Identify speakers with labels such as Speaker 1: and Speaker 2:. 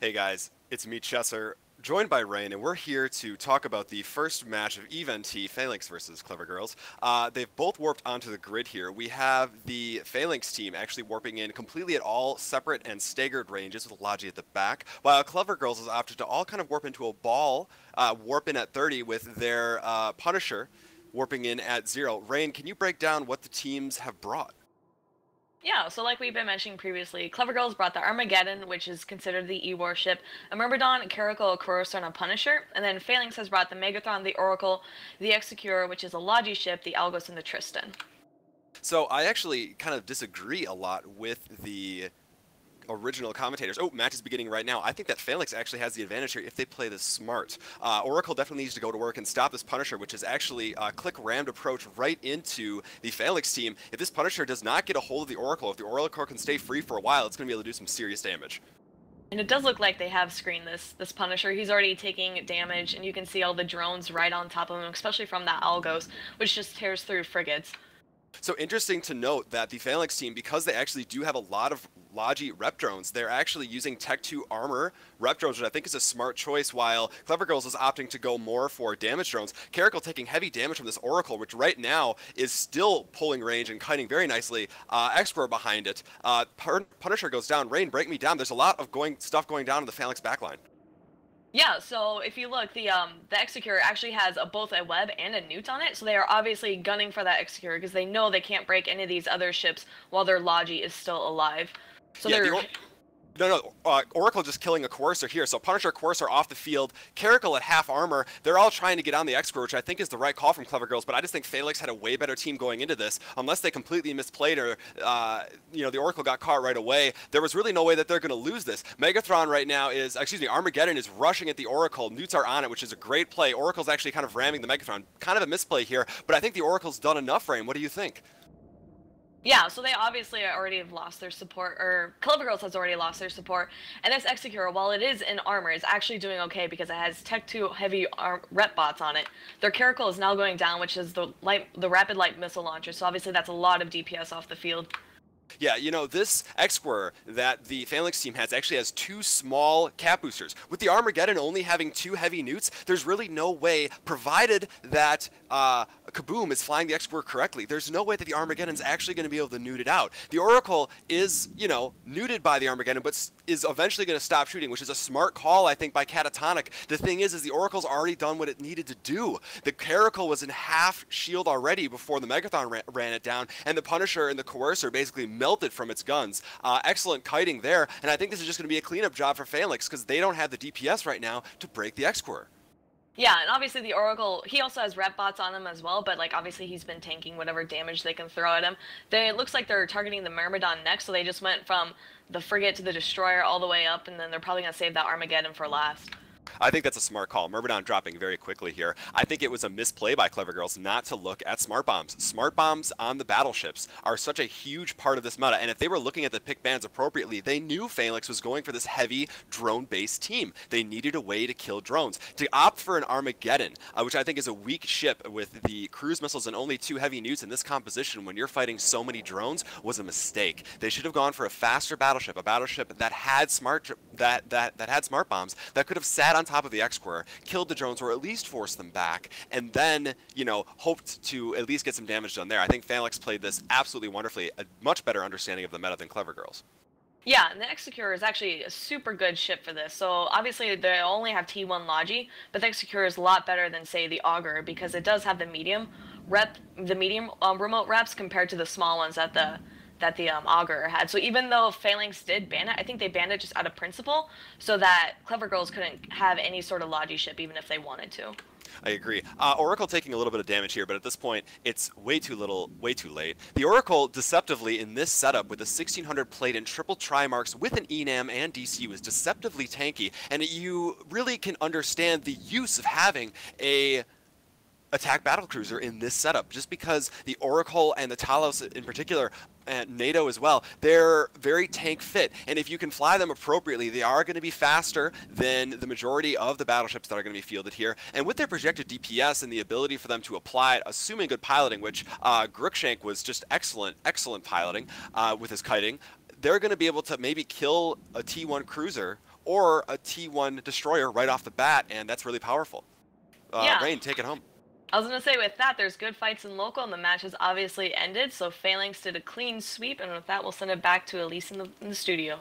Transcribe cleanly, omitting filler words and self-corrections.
Speaker 1: Hey guys, it's me, Chessur, joined by Rahne, and we're here to talk about the first match of Event T, Phalanx versus CleverGirls. They've both warped onto the grid here. We have the Phalanx team actually warping in completely at all separate and staggered ranges with Logi at the back, while CleverGirls has opted to all kind of warp into a ball, warp in at 30 with their Punisher warping in at 0. Rahne, can you break down what the teams have brought?
Speaker 2: Yeah, so like we've been mentioning previously, CleverGirls brought the Armageddon, which is considered the E-Warship, a Myrmidon, Caracal, a Corsair, and a Punisher, and then Phalanx has brought the Megathron, the Oracle, the Execure, which is a Logi ship, the Algos, and the Tristan.
Speaker 1: So I actually kind of disagree a lot with the original commentators. Oh, match is beginning right now. I think that Phalanx actually has the advantage here if they play this smart. Oracle definitely needs to go to work and stop this Punisher, which is actually a click-rammed approach right into the Phalanx team. If this Punisher does not get a hold of the Oracle, if the Oracle can stay free for a while, it's going to be able to do some serious damage.
Speaker 2: And it does look like they have screened this Punisher. He's already taking damage, and you can see all the drones right on top of him, especially from that Algos, which just tears through frigates.
Speaker 1: So interesting to note that the Phalanx team, because they actually do have a lot of Logi rep drones, they're actually using Tech 2 armor rep drones, which I think is a smart choice, while CleverGirls is opting to go more for damage drones. Caracal taking heavy damage from this Oracle, which right now is still pulling range and kiting very nicely. Expert behind it. Punisher goes down. Rahne, break me down. There's a lot of stuff going down in the Phalanx backline.
Speaker 2: Yeah, so if you look, the Execure actually has both a web and a newt on it, so they are obviously gunning for that Execure because they know they can't break any of these other ships while their Logi is still alive. So
Speaker 1: Yeah,
Speaker 2: they're...
Speaker 1: Oracle just killing a Corsair here. So Punisher, Corsair off the field. Caracal at half armor. They're all trying to get on the Expert, which I think is the right call from CleverGirls, but I just think Phalanx had a way better team going into this. Unless they completely misplayed or, the Oracle got caught right away, there was really no way that they're going to lose this. Megathron right now is, Armageddon is rushing at the Oracle. Newts are on it, which is a great play. Oracle's actually kind of ramming the Megathron. Kind of a misplay here, but I think the Oracle's done enough, Rahne. What do you think?
Speaker 2: Yeah, so they obviously already have lost their support, or CleverGirls has already lost their support, and this Execure, while it is in armor, is actually doing okay because it has Tech 2 heavy rep bots on it. Their Caracal is now going down, which is the rapid light missile launcher, so obviously that's a lot of DPS off the field.
Speaker 1: Yeah, this X-Square that the Phalanx team actually has two small cap boosters. With the Armageddon only having two heavy newts, there's really no way, provided that Kaboom is flying the X-Square correctly, there's no way that the Armageddon's actually going to be able to newt it out. The Oracle is, newted by the Armageddon, but is eventually going to stop shooting, which is a smart call, I think, by Catatonic. The thing is the Oracle's already done what it needed to do. The Caracal was in half shield already before the Megathon ran it down, and the Punisher and the Coercer basically melted from its guns. Excellent kiting there, and I think this is just going to be a cleanup job for Phalanx because they don't have the DPS right now to break the X-Core.
Speaker 2: Yeah, and obviously the Oracle, he also has rep bots on him as well, but obviously he's been tanking whatever damage they can throw at him. It looks like they're targeting the Myrmidon next, so they just went from the frigate to the destroyer all the way up, and then they're probably going to save that Armageddon for last.
Speaker 1: I think that's a smart call. Myrmidon dropping very quickly here. I think it was a misplay by CleverGirls not to look at smart bombs. Smart bombs on the battleships are such a huge part of this meta, and if they were looking at the pick bans appropriately, they knew Phalanx was going for this heavy drone-based team. They needed a way to kill drones. To opt for an Armageddon, which I think is a weak ship with the cruise missiles and only two heavy newts in this composition when you're fighting so many drones, was a mistake. They should have gone for a faster battleship, a battleship that had smart had smart bombs that could have sat on top of the X-Square, killed the drones, or at least forced them back, and then, hoped to at least get some damage done there. I think Phalanx played this absolutely wonderfully, a much better understanding of the meta than CleverGirls.
Speaker 2: Yeah, and the Execure is actually a super good ship for this. So obviously they only have T1 Logi, but the Execure is a lot better than, say, the Augoror because it does have the medium remote reps compared to the small ones that the Augoror had. So even though Phalanx did ban it, I think they banned it just out of principle so that CleverGirls couldn't have any sort of Logi ship even if they wanted to.
Speaker 1: I agree. Oracle taking a little bit of damage here, but at this point, it's way too little, way too late. The Oracle, deceptively, in this setup, with a 1600 plate and triple Trimarks with an ENAM and DCU, is deceptively tanky, and you really can understand the use of having a attack battlecruiser in this setup, just because the Oracle and the Talos in particular, and NATO as well, they're very tank fit, and if you can fly them appropriately, they are going to be faster than the majority of the battleships that are going to be fielded here, and with their projected DPS and the ability for them to apply it, assuming good piloting, which Grookshank was just excellent piloting with his kiting, they're going to be able to maybe kill a T1 cruiser or a T1 destroyer right off the bat, and that's really powerful.
Speaker 2: Yeah.
Speaker 1: Rahne, take it home.
Speaker 2: I was going to say, with that, there's good fights in local, and the match has obviously ended, so Phalanx did a clean sweep, and with that, we'll send it back to Elise in the studio.